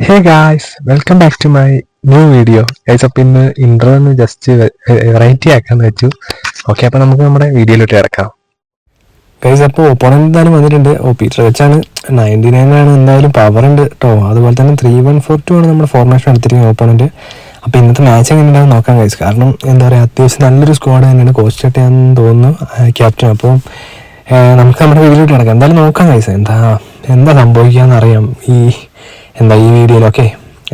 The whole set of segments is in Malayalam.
Hey guys welcome back to my new video guys. അപ്പോൾ ഇന്ന് ഇൻട്രോ ഒന്ന് ജസ്റ്റ് വെറൈറ്റി ആക്കാന്ന് വെച്ചു. ഓക്കെ, അപ്പോൾ നമുക്ക് നമ്മുടെ വീഡിയോയിലോട്ട് കിടക്കാം ഗൈസ്. അപ്പോൾ ഓപ്പോണന്റ് എന്തായാലും വന്നിട്ടുണ്ട്. പീറ്റർ വെച്ചാണ് 99 ആണ്, എന്തായാലും പവർ ഉണ്ട് കേട്ടോ. അതുപോലെ തന്നെ 3142 ആണ് നമ്മുടെ ഫോർമേഷൻ എടുത്തിരിക്കുന്നത് ഓപ്പോണന്റ്. അപ്പോൾ ഇന്നത്തെ മാച്ച് എങ്ങനെയുണ്ടാവും നോക്കാം ഗൈസ്. കാരണം എന്താ പറയുക, അത്യാവശ്യം നല്ലൊരു സ്ക്വാഡ് തന്നെയാണ് കോച്ച് ചെയ്യാന്ന് തോന്നുന്നു ക്യാപ്റ്റൻ. അപ്പോൾ നമുക്ക് നമ്മുടെ വീഡിയോയിലോട്ട് കിടക്കാം. എന്തായാലും നോക്കാം ഗൈസ്, എന്താ സംഭവിക്കാന്ന് അറിയാം ഈ വീഡിയോയിലൊക്കെ.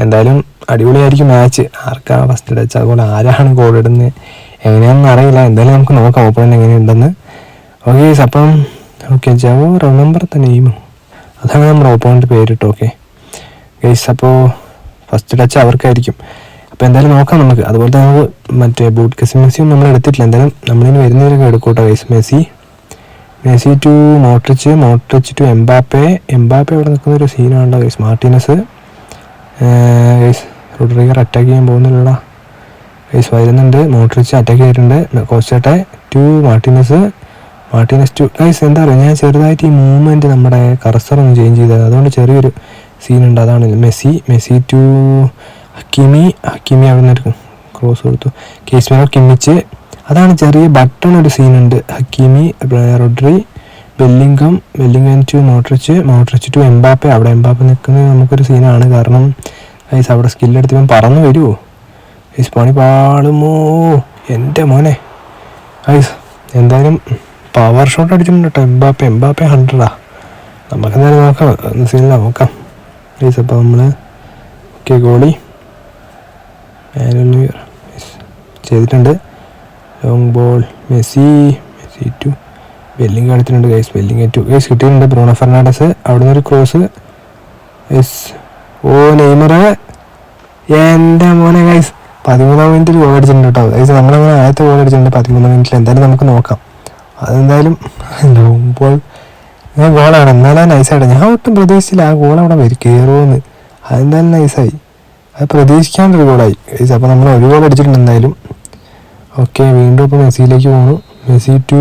എന്തായാലും അടിപൊളിയായിരിക്കും മാച്ച്. ആർക്കാ ഫസ്റ്റ് ടച്ച്, അതുപോലെ ആരാണ് ഗോൾ ഇടുന്നത് എങ്ങനെയാണെന്ന് അറിയില്ല. എന്തായാലും നമുക്ക് നോക്കാം ഓപ്പണന്റ് എങ്ങനെയുണ്ടെന്ന്. ഓക്കെ ഗൈസ്, അപ്പം ഓക്കെ ജവോ റിമെമ്പർ ദ നെയിം, അതാണ് നമ്മുടെ ഓപ്പണന്റ് പേരിട്ട്. ഓക്കെ ഗൈസ്, അപ്പോൾ ഫസ്റ്റ് ടച്ച് അവർക്കായിരിക്കും. അപ്പോൾ എന്തായാലും നോക്കാം നമുക്ക്. അതുപോലെ തന്നെ നമുക്ക് മറ്റേ ബൂട്ട് കെസ് മെസ്സിയും നമ്മൾ എടുത്തിട്ടില്ല. എന്തായാലും നമ്മളിനി വരുന്നവരൊക്കെ എടുക്കൂട്ടോ guys. Messi to Modric to Mbappe അവിടെ നിൽക്കുന്ന ഒരു സീനാണല്ലോ guys. Martinez guys, Rodriguez attack ചെയ്യാൻ പോകുന്നില്ല ഗൈസ്. വരുന്നുണ്ട്, മോട്രിച്ച് അറ്റാക്ക് ചെയ്തിട്ടുണ്ട്. കോസ്റ്റട്ടെ ടു മാർട്ടീനസ് ടു ഗൈസ്. എന്താ പറയുക, ഞാൻ ചെറുതായിട്ട് ഈ മൂവ്മെൻറ്റ് നമ്മുടെ കർസർ ഒന്ന് ചേഞ്ച് ചെയ്തത്, അതുകൊണ്ട് ചെറിയൊരു സീനുണ്ട്. അതാണ് മെസ്സി ടു ഹക്കീമി അവിടെ നിന്നൊരു ക്രോസ് കൊടുത്തു. കേസ്മിനോ കിമ്മിച്ച്, അതാണ് ചെറിയ ബട്ടൺ ഒരു സീനുണ്ട്. Hakimi Rodri Bellingham to Modric to Mbappe. അവിടെ എംബാപ്പെ നിൽക്കുന്നത് നമുക്കൊരു സീനാണ്. കാരണം ഗൈസ് അവിടെ സ്കില്ലെടുത്ത് പറന്നു വരുമോ ഗൈസ്, പണി പാടുമോ എൻ്റെ മോനെ ഗൈസ്. എന്തായാലും പവർ ഷോട്ട് അടിച്ചിട്ടുണ്ട് കേട്ടോ എംബാപ്പെ 100. നമുക്കെന്തായാലും നോക്കാം, സീനില്ല നോക്കാം ഗൈസ്. അപ്പോൾ നമ്മൾ ഓക്കെ ഗോളി ചെയ്തിട്ടുണ്ട്. ലോങ് ബോൾ മെസ്സി ടു ബെല്ലിംഗ് എടുത്തിട്ടുണ്ട് ഗൈസ്. ബെല്ലിംഗ് ടു ഗൈസ് കിട്ടിയിട്ടുണ്ട്. ബ്രൂണോ ഫെർണാണ്ടസ് അവിടെ നിന്നൊരു ക്രോസ്. യെസ്, നെയ്മർ എൻ്റെ മോനെ ഗൈസ്. 13 മിനിറ്റിൽ ഗോൾ അടിച്ചിട്ടുണ്ട് കേട്ടോ ഗൈസ്. നമ്മളങ്ങനെ ആദ്യത്തെ ഗോൾ അടിച്ചിട്ടുണ്ട് 13 മിനിറ്റിൽ. എന്തായാലും നമുക്ക് നോക്കാം. അതെന്തായാലും ലോങ് ബോൾ ഗോളാണ്, എന്നാലും നൈസായിട്ട്. ഞാൻ ഒട്ടും പ്രതീക്ഷിച്ചില്ല ആ ഗോൾ അവിടെ കയറുമെന്ന്. അതെന്തായാലും നൈസായി, അത് പ്രതീക്ഷിക്കാണ്ടൊരു ഗോളായി ഗൈസ്. അപ്പോൾ നമ്മൾ ഒരു ഗോൾ അടിച്ചിട്ടുണ്ട് എന്തായാലും. ഓക്കെ, വീണ്ടും ഇപ്പോൾ മെസ്സിയിലേക്ക് പോകുന്നു. Messi to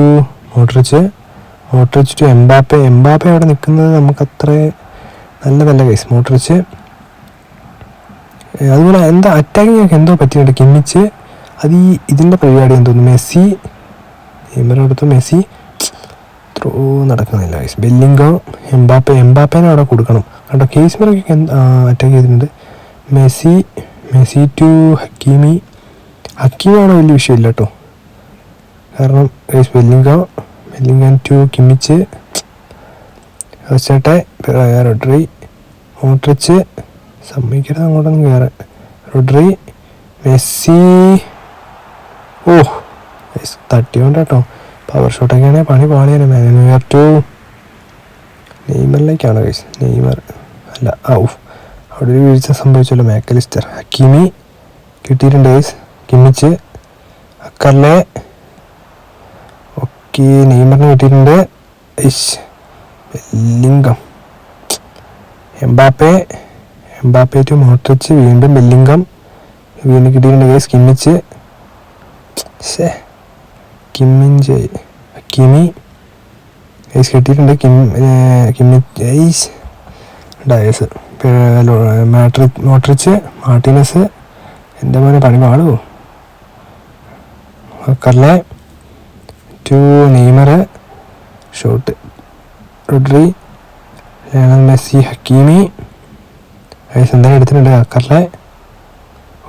Modric to Mbappe അവിടെ നിൽക്കുന്നത് നമുക്കത്ര നല്ലതല്ല ഗൈസ്. മോട്രിച്ച് അതുപോലെ എന്താ അറ്റാക്കിങ് ഒക്കെ എന്തോ പറ്റിയിട്ടുണ്ട്. കിമ്മിച്ച് അത് ഇതിൻ്റെ പരിപാടി എന്ന് തോന്നുന്നു. മെസ്സി ത്രോ നടക്കുന്നില്ല ഗൈസ്. ബെല്ലിംഗോ എംബാപ്പേനെ അവിടെ കൊടുക്കണം കേട്ടോ. കേസ്മിനൊക്കെ അറ്റാക്ക് ചെയ്തിട്ടുണ്ട്. മെസ്സി ടു ഹക്കീമി അവിടെ വലിയ വിഷയമില്ല കേട്ടോ. കാരണം ഗൈസ് ബെല്ലിംഗം ടു കിമ്മിച്ച് ചേട്ടെ റോഡ്രി മോട്രിച്ച് സമ്മതിക്കരുത് അങ്ങോട്ടൊന്നും കയറാൻ. റോഡ്രി മെസ്സി ഗൈസ് തട്ടിയോണ്ട് കേട്ടോ. പവർ ഷോട്ടൊക്കെയാണെ പണി പാളിയാണ്. നെയ്മർ ടു നെയ്മറിലേക്കാണ് ഗൈസ്. നെയ്മർ അല്ല, അവിടെ ഒരു വീഴ്ച സംഭവിച്ചല്ലോ. മാക്കലിസ്റ്റർ ഹക്കീമി കിട്ടിയിട്ടുണ്ട് ഗൈസ്. കിമ്മിച്ച് അക്കർലെ ഓക്കെ, നെയ്മറിന് കിട്ടിയിട്ടുണ്ട്. ബെല്ലിംഗം എംബാപ്പെ ടു മോട്രിച്ച് വീണ്ടും ബെല്ലിംഗം കിട്ടിയിട്ടുണ്ട് ഗൈസ്. ഹക്കീമി ഗൈസ് കിട്ടിയിട്ടുണ്ട്. ഡയസ് മോട്രിച്ച് മാർട്ടീനസ് എൻ്റെ മോനെ പണി പാടുമോ. കർലെ to Neymar shot Rodri Messi Hakimi guys എന്തായാലും എടുത്തിട്ടുണ്ട്. കർലെ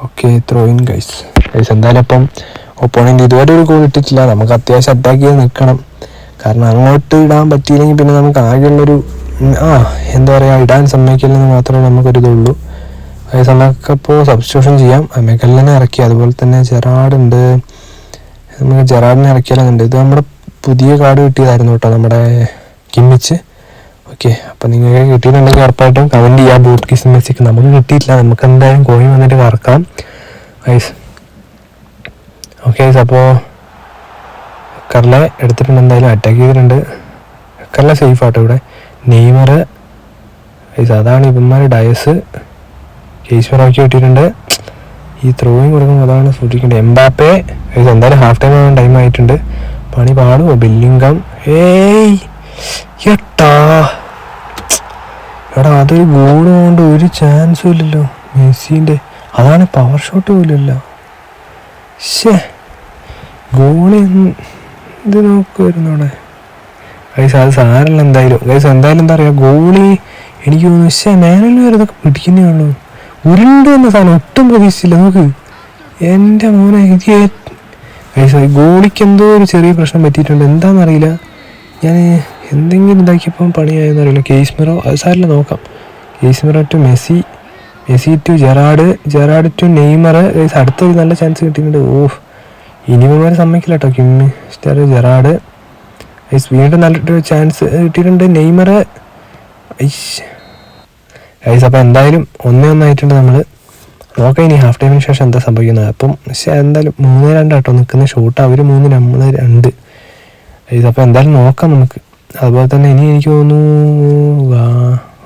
ഓക്കെ ത്രോയിൻ ഗൈസ്. എന്തായാലും അപ്പം ഒപ്പോണൻ്റ് ഇതുവരെ ഒരു ഗോൾ ഇട്ടിട്ടില്ല. നമുക്ക് അത്യാവശ്യം അറ്റാക്ക് ചെയ്ത് നിൽക്കണം. കാരണം അങ്ങോട്ട് ഇടാൻ പറ്റിയില്ലെങ്കിൽ പിന്നെ നമുക്ക് ആകെയുള്ളൊരു എന്താ പറയുക, ഇടാൻ സമ്മതിക്കില്ലെന്ന് മാത്രമേ നമുക്കൊരിതുള്ളൂ. ഗൈസ് നമുക്കപ്പോൾ സബ്സ്റ്റിറ്റ്യൂഷൻ ചെയ്യാം. മെഗലിനെ ഇറക്കി, അതുപോലെ തന്നെ ജെറാർഡുണ്ട്. നമുക്ക് ജെറാർഡിനെ ഇറക്കിയാലുണ്ട്. ഇത് നമ്മുടെ പുതിയ കാർഡ് കിട്ടിയതായിരുന്നു കേട്ടോ, നമ്മുടെ കിമ്മിച്ച്. ഓക്കെ, അപ്പോൾ നിങ്ങൾക്ക് കിട്ടിയിട്ടുണ്ടെങ്കിൽ ഉറപ്പായിട്ടും കമൻറ്റ് ചെയ്യാം. ബൂട്ട് കിസ് മെസ്സിക്ക് നമുക്ക് കിട്ടിയിട്ടില്ല. നമുക്ക് എന്തായാലും കോയിൻ വന്നിട്ട് കറക്കാം ഗൈസ്. ഓക്കെ ഗൈസ്, അപ്പോൾ കർലെ എടുത്തിട്ടുണ്ട്. എന്തായാലും അറ്റാക്ക് ചെയ്തിട്ടുണ്ട്. കർലെ സേഫ് ആട്ടോ ഇവിടെ. നെയ്മർ ഗൈസ്, അതാണ് ഇവന്മാർ ഡയസ്. കേസ്മിനോക്കി കിട്ടിയിട്ടുണ്ട്. ഈ ത്രോയിങ് കൊടുക്കുമ്പോൾ അതാണ് സൂക്ഷിക്കേണ്ടത്. എംബാപ്പെ ഗൈസ് എന്തായാലും ഹാഫ് ടൈം ആയിട്ടുണ്ട്. പണി പാടുമോ. ബെല്ലിംഗം എടാ അതൊരു ഗോൾ കൊണ്ട് ഒരു ചാൻസും ഇല്ലല്ലോ മെസ്സിൻ്റെ. അതാണ് പവർ ഷോട്ട് പോലുമല്ലോ. ശേ ഗോളി ഇത് നോക്കുമായിരുന്നു അവിടെ ഗൈസ്. അത് സാരല്ല എന്തായാലും ഗൈസ്. എന്തായാലും എന്താ പറയുക, ഗോളി എനിക്ക് തോന്നുന്നു മേനൽ വരെ ഇതൊക്കെ പിടിക്കുന്നേ ഉള്ളൂ. ഉരുണ്ട് വന്ന സാധനം ഒട്ടും പ്രതീക്ഷിച്ചില്ല. നോക്ക് എൻ്റെ മോനെ. ഇത് ഗൈസ് ഗോളിക്ക് എന്തോ ഒരു ചെറിയ പ്രശ്നം പറ്റിയിട്ടുണ്ട്, എന്താണെന്നറിയില്ല. ഞാൻ എന്തെങ്കിലും ഇതാക്കിയപ്പം പണിയായെന്നറിയില്ല. കേസ്മിറോ അത് സാരില്ല നോക്കാം. Casemiro to Messi, Messi to Gerrard to Neymar. Guys അടുത്തൊരു നല്ല ചാൻസ് കിട്ടിയിട്ടുണ്ട്. ഓഹ് ഇനിമാരെ സമ്മതിക്കില്ല കേട്ടോ. കിമ്മി സ്റ്റർ ജെറാഡ്. ഗൈസ് വീണ്ടും നല്ലൊരു ചാൻസ് കിട്ടിയിട്ടുണ്ട്. നെയ്മർ. ഗൈസ് അപ്പോൾ എന്തായാലും 1-1 നമ്മൾ നോക്കാം ഇനി ഹാഫ് ടൈമിന് ശേഷം എന്താ സംഭവിക്കുന്നത്. അപ്പം പക്ഷേ എന്തായാലും 3-2 കേട്ടോ നിൽക്കുന്ന ഷോട്ട്. അവർ 3 നമ്മൾ 2. ഗൈസ് അപ്പോൾ എന്തായാലും നോക്കാം നമുക്ക്. അതുപോലെ തന്നെ ഇനി എനിക്ക് തോന്നുന്നു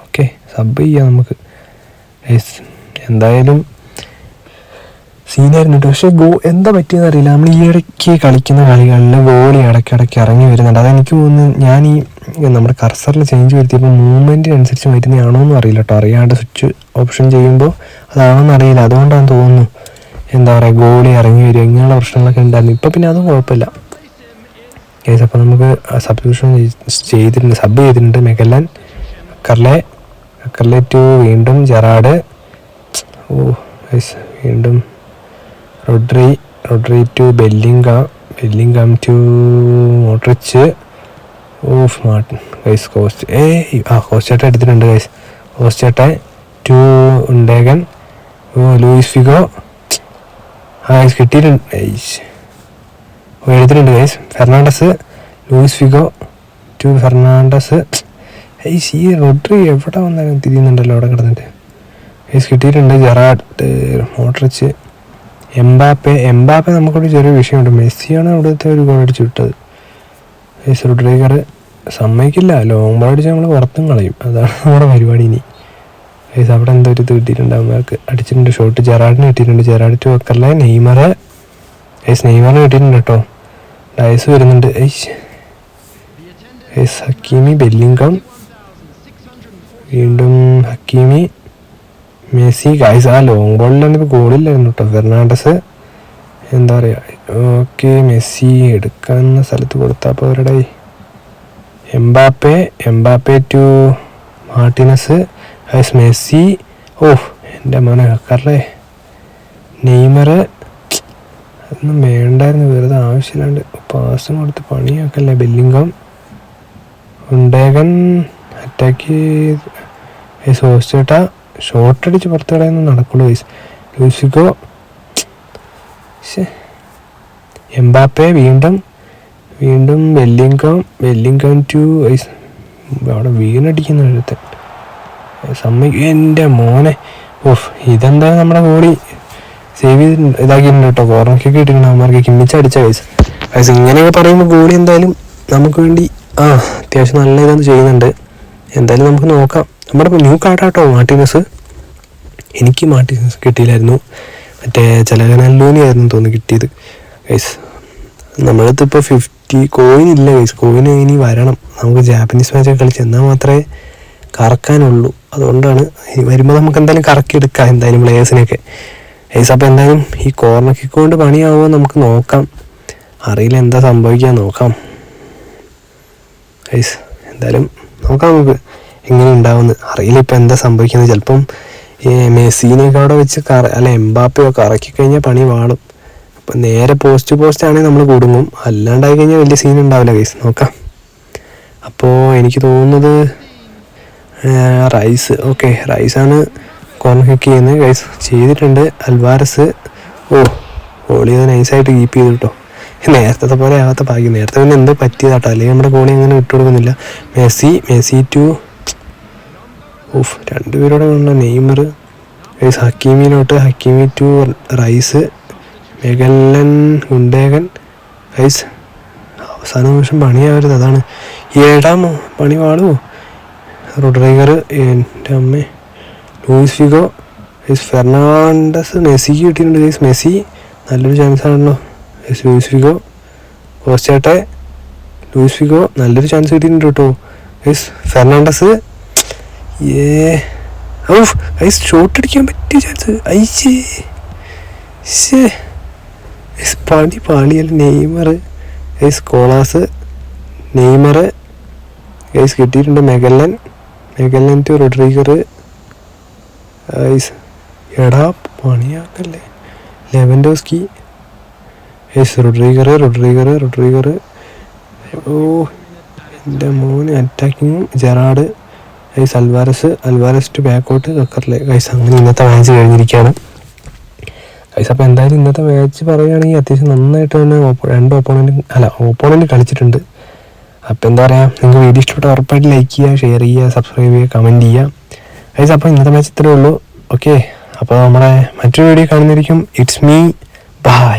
ഓക്കെ സബ് ചെയ്യാം നമുക്ക്. ഗൈസ് എന്തായാലും സീനായിരുന്നു. പക്ഷേ എന്താ പറ്റിയെന്ന് അറിയില്ല. നമ്മൾ ഈ ഇടയ്ക്ക് കളിക്കുന്ന കളികളിൽ ഗോളി ഇടയ്ക്കിടയ്ക്ക് ഇറങ്ങി വരുന്നുണ്ട്. അതെനിക്ക് തോന്നുന്നു ഞാൻ ഈ നമ്മുടെ കർസറിൽ ചേഞ്ച് വരുത്തിയപ്പോൾ മൂവ്മെൻറ്റിനനുസരിച്ച് വരുന്നതാണോ എന്ന് അറിയില്ല കേട്ടോ. അറിയാണ്ട് സ്വിച്ച് ഓപ്ഷൻ ചെയ്യുമ്പോൾ അതാണോന്ന് അറിയില്ല. അതുകൊണ്ടാണെന്ന് തോന്നുന്നു എന്താ പറയുക ഗോളി ഇറങ്ങി വരിക ഇങ്ങനെയുള്ള പ്രശ്നങ്ങളൊക്കെ ഉണ്ടായിരുന്നു. ഇപ്പോൾ പിന്നെ അതും കുഴപ്പമില്ല. ഗൈസ് അപ്പോൾ നമുക്ക് സബ്സ്റ്റിറ്റ്യൂഷൻ സബ് ചെയ്തിട്ടുണ്ട്. മെഗല്ലൻ, അക്കർലെ ടു വീണ്ടും ജെറാഡ്. ഓ ഗൈസ് വീണ്ടും Rodri to Bellingham to Modric. Off Martin guys. കോസ്റ്റേട്ട എടുത്തിട്ടുണ്ട് ഗൈസ്. കോസ്റ്റേട്ട ടു ഉണ്ടേഗൻ. Luis Figo. ഗൈസ് കിട്ടിയിട്ടുണ്ട്. എടുത്തിട്ടുണ്ട് guys. Fernandes, Luis Figo to Fernandes. ഈ റോഡ്രി എവിടെ വന്നാലും തിരിയുന്നുണ്ടല്ലോ അവിടെ കിടന്നിട്ട്. ഗൈസ് കിട്ടിയിട്ടുണ്ട്. ജെറാഡ്, മോഡ്രിച്ച്, എംബാപ്പെ നമുക്കൊരു ചെറിയ വിഷയമുണ്ട്. മെസ്സിയാണ് അവിടുത്തെ ഒരു ഗോൾ അടിച്ച് വിട്ടത്. ഗൈസ് റോഡ്രിഗർ സമ്മതിക്കില്ല. ലോങ് ബോൾ അടിച്ച് നമ്മൾ പുറത്തും കളയും. അതാണ് നമ്മുടെ പരിപാടി ഇനി. ഗൈസ് അവിടെ എന്തോ ഒരു ഇത് കിട്ടിയിട്ടുണ്ട്. അവർക്ക് അടിച്ചിട്ടുണ്ട് ഷോട്ട്. ജെറാഡിന് കിട്ടിയിട്ടുണ്ട്. ജെറാഡ് ടു വെക്കറിലെ നെയ്മർ. ഗൈസ് നെയ്മറിന് കിട്ടിയിട്ടുണ്ട് കേട്ടോ. ഡയസ് വരുന്നുണ്ട്. ഗൈസ് ഹക്കീമി, ബെല്ലിംഗം, വീണ്ടും ഹക്കീമി, മെസ്സി. ഗൈസ് ആ ലോങ് ബോളിലാണ് ഇപ്പോൾ ഗോളില്ലായിരുന്നു കേട്ടോ. ഫെർണാണ്ടസ് എന്താ പറയുക. ഓക്കെ മെസ്സി എടുക്കാവുന്ന സ്ഥലത്ത് കൊടുത്താൽ അപ്പോൾ അവരുടെ Mbappe to Martinez. Guys Messi. Oh എൻ്റെ മോനെ കക്കറിലെ നെയ്മർ. അതൊന്നും വേണ്ടായിരുന്നു, വെറുതെ ആവശ്യമില്ലാണ്ട് പാസും കൊടുത്ത് പണിയാക്കല്ലേ. ബെല്ലിംഗം, ഉണ്ടേഗൻ അറ്റാക്ക്. ഗൈസ് ഹോസ്റ്റേട്ട ഷോട്ട് അടിച്ച് പുറത്ത് കളയൊന്നും നടക്കുള്ളൂ ഗൈസ്. ലൂസിക്കോ, എംബാപ്പെ വീണ്ടും ബെല്ലിംഗം ടു ഗൈസ്. അവിടെ വീണടിക്കുന്ന ഒരുത്തൻ എൻ്റെ മോനെ. ഓഹ് ഇതെന്താ നമ്മുടെ ഗോളി സേവ് ചെയ്ത് ഇതാക്കിയിട്ടുണ്ട് കേട്ടോ. കോർണർ കിട്ടിയിട്ടുണ്ട് അവന്മാർക്ക്. കിമ്മിച്ചടിച്ച ഗൈസ് ഇങ്ങനെയൊക്കെ പറയുമ്പോൾ ഗോളി എന്തായാലും നമുക്ക് വേണ്ടി അത്യാവശ്യം നല്ല ഇതൊന്നും ചെയ്യുന്നുണ്ട്. എന്തായാലും നമുക്ക് നോക്കാം. നമ്മുടെ ന്യൂ കാർഡാട്ടോ മാർട്ടിനസ്. എനിക്ക് മാർട്ടിനസ് കിട്ടിയില്ലായിരുന്നു, മറ്റേ ചലകനല്ലൂനി ആയിരുന്നു തോന്നുന്നു കിട്ടിയത് ഗൈസ്. നമ്മളടുത്ത് ഇപ്പോൾ 50 കോയിൻ ഇല്ല ഗൈസ്. കോയിന് ഇനി വരണം. നമുക്ക് ജാപ്പനീസ് മാച്ചൊക്കെ കളിച്ച് എന്നാൽ മാത്രമേ കറക്കാനുള്ളൂ. അതുകൊണ്ടാണ് വരുമ്പോൾ നമുക്ക് എന്തായാലും കറക്കിയെടുക്കാം എന്തായാലും പ്ലേയേഴ്സിനെയൊക്കെ ഗൈസ്. അപ്പോൾ എന്തായാലും ഈ കോർണർ കിക്ക് കൊണ്ട് പണിയാവുമോ നമുക്ക് നോക്കാം. അറിയില്ല എന്താ സംഭവിക്കാൻ നോക്കാം ഗൈസ്. എന്തായാലും നോക്കാം നമുക്ക് എങ്ങനെ ഉണ്ടാവുമെന്ന്. അറിയില്ല ഇപ്പം എന്താ സംഭവിക്കുന്നത്. ചിലപ്പം മെസ്സിനെയൊക്കെ അവിടെ വെച്ച് എംബാപ്പയോ കറക്കി കഴിഞ്ഞാൽ പണി വാളും. അപ്പം നേരെ പോസ്റ്റ് ആണെങ്കിൽ നമ്മൾ കുടുങ്ങും. അല്ലാണ്ടായി കഴിഞ്ഞാൽ വലിയ സീൻ ഉണ്ടാവില്ല ഗൈസ്. നോക്കാം. അപ്പോൾ എനിക്ക് തോന്നുന്നത് റൈസ്. ഓക്കെ റൈസാണ് കോർണർ കിക്ക് ചെയ്യുന്നത് ഗൈസ്. ചെയ്തിട്ടുണ്ട് ചെയ്തിട്ടുണ്ട്. ഗോളി അത് നൈസായിട്ട് കീപ്പ് ചെയ്തു കേട്ടോ. നേരത്തെ പോലെ ആകാത്ത ഭാഗ്യം. നേരത്തെ പിന്നെ എന്തോ പറ്റിയതാട്ടോ, അല്ലെങ്കിൽ നമ്മുടെ ഗോളി അങ്ങനെ വിട്ടുകൊടുക്കുന്നില്ല. മെസ്സി ടു രണ്ടുപേരോടെ ഉള്ള Neymar guys. Hakimi to Rice, Magellan, ഉണ്ടേഗൻ ഗൈസ്. അവസാന നിമിഷം പണിയാവരുത്, അതാണ്. പണി വാളുമോ. റോഡ്രിഗർ, എൻ്റെ അമ്മേ. Luis Figo guys. ഫെർണാണ്ടസ്. മെസ്സിക്ക് കിട്ടിയിട്ടുണ്ട് ഗൈസ്. മെസ്സി നല്ലൊരു ചാൻസ് ആണല്ലോ ഗൈസ്. ലൂയിസ് ഫിഗോ, കോസ്റ്റേട്ടെ, ലൂയിസ് ഫിഗോ നല്ലൊരു ചാൻസ് കിട്ടിയിട്ടുണ്ട് കേട്ടോ ഗൈസ്. ഫെർണാണ്ടസ്. ഗൈസ് ഷോട്ട് അടിക്കാൻ പറ്റിയ ചാൻസ്. പാളിയല്ല. നെയ്മർ ഗൈസ്, കോളാസ്, നെയ്മർ ഗൈസ് കിട്ടിയിട്ടുണ്ട്. Magellan to റോഡ്രിഗർ. ഗൈസ് എടാ പണിയാക്കല്ലേ. Lewandowski guys, റോഡ്രിഗർ. ഓ എൻ്റെ മോന് അറ്റാക്കിങ്ങും. ജെറാഡ് ഗൈസ്, അൽവാരസ് ടു ബാക്കോട്ട് കക്കറിലെ. ഗൈസ് അങ്ങനെ ഇന്നത്തെ മാച്ച് കഴിഞ്ഞിരിക്കുകയാണ് ഗൈസ്. അപ്പോൾ എന്തായാലും ഇന്നത്തെ മാച്ച് പറയുകയാണെങ്കിൽ അത്യാവശ്യം നന്നായിട്ട് തന്നെ രണ്ട് ഓപ്പോണൻറ്റ് കളിച്ചിട്ടുണ്ട്. അപ്പോൾ എന്താ പറയുക, നിങ്ങൾക്ക് വീഡിയോ ഇഷ്ടപ്പെട്ട ഉറപ്പായിട്ട് ലൈക്ക് ചെയ്യുക, ഷെയർ ചെയ്യുക, സബ്സ്ക്രൈബ് ചെയ്യുക, കമൻറ്റ് ചെയ്യുക ഗൈസ്. അപ്പോൾ ഇന്നത്തെ മാച്ച് ഇത്രയേ ഉള്ളൂ. ഓക്കെ, അപ്പോൾ നമ്മുടെ മറ്റൊരു വീഡിയോ കാണുന്നതായിരിക്കും. It's me, by.